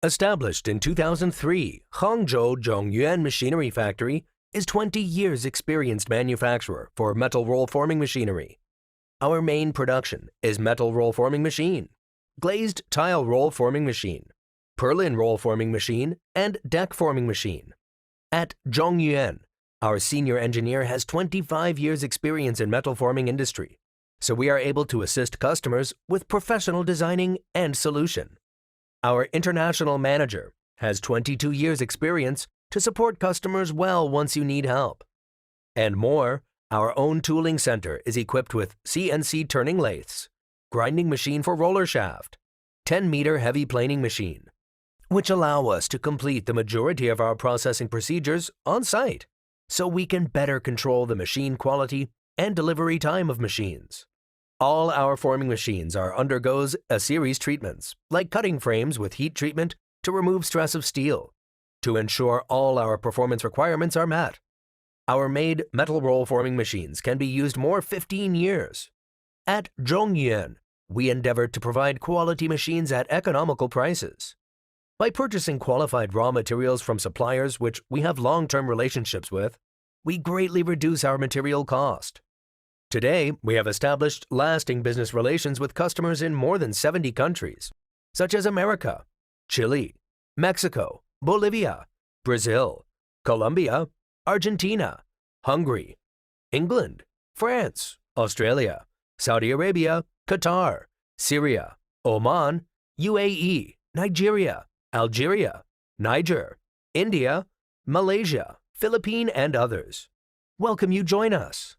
Established in 2003, Hangzhou Zhongyuan Machinery Factory is 20 years experienced manufacturer for metal roll forming machinery. Our main production is metal roll forming machine, glazed tile roll forming machine, purlin roll forming machine, and deck forming machine. At Zhongyuan, our senior engineer has 25 years experience in metal forming industry, so we are able to assist customers with professional designing and solution. Our international manager has 22 years experience to support customers well once you need help. And more, our own tooling center is equipped with CNC turning lathes, grinding machine for roller shaft, 10-meter heavy planing machine, which allow us to complete the majority of our processing procedures on site, so we can better control the machine quality and delivery time of machines. All our forming machines undergoes a series treatments, like cutting frames with heat treatment to remove stress of steel, to ensure all our performance requirements are met. Our made metal roll forming machines can be used more 15 years. At Zhongyuan, we endeavor to provide quality machines at economical prices. By purchasing qualified raw materials from suppliers which we have long-term relationships with, we greatly reduce our material cost. Today, we have established lasting business relations with customers in more than 70 countries, such as America, Chile, Mexico, Bolivia, Brazil, Colombia, Argentina, Hungary, England, France, Australia, Saudi Arabia, Qatar, Syria, Oman, UAE, Nigeria, Algeria, Niger, India, Malaysia, Philippines, and others. Welcome you join us.